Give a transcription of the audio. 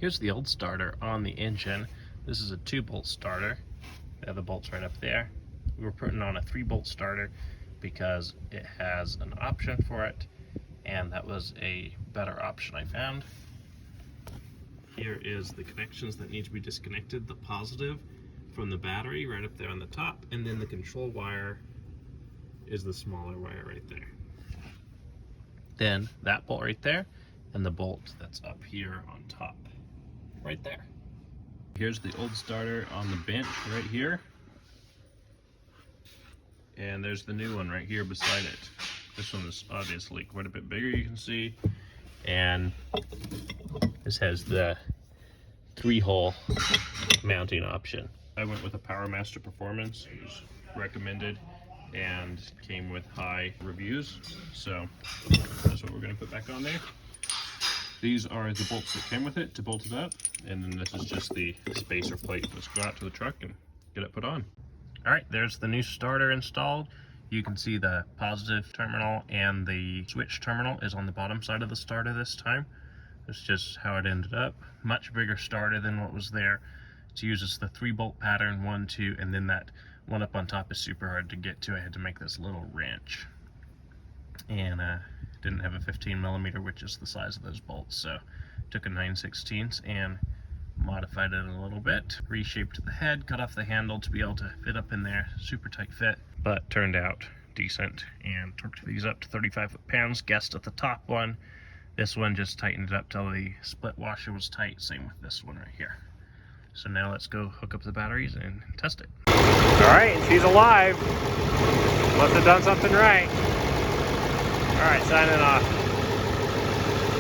Here's the old starter on the engine. This is a 2-bolt starter. The bolt's right up there. We were putting on a 3-bolt starter because it has an option for it, and that was a better option I found. Here is the connections that need to be disconnected. The positive from the battery right up there on the top, and then the control wire is the smaller wire right there. Then that bolt right there, and the bolt that's up here on top, right there. Here's the old starter on the bench right here. And there's the new one right here beside it. This one is obviously quite a bit bigger, you can see. And this has the 3-hole mounting option. I went with a PowerMaster Performance. It was recommended and came with high reviews. So that's what we're gonna put back on there. These are the bolts that came with it to bolt it up. And then this is just the spacer plate. Let's go out to the truck and get it put on. All right, there's the new starter installed. You can see the positive terminal and the switch terminal is on the bottom side of the starter this time. That's just how it ended up. Much bigger starter than what was there. It uses the 3-bolt pattern, 1, 2, and then that one up on top is super hard to get to. I had to make this little wrench. And didn't have a 15mm, which is the size of those bolts, so took a 9/16 and modified it a little bit, reshaped the head, cut off the handle to be able to fit up in there, super tight fit, but turned out decent, and torqued these up to 35 foot-pounds, guessed at the top one. This one just tightened it up till the split washer was tight, same with this one right here. So now let's go hook up the batteries and test it. All right, and she's alive. Must have done something right. All right, signing off.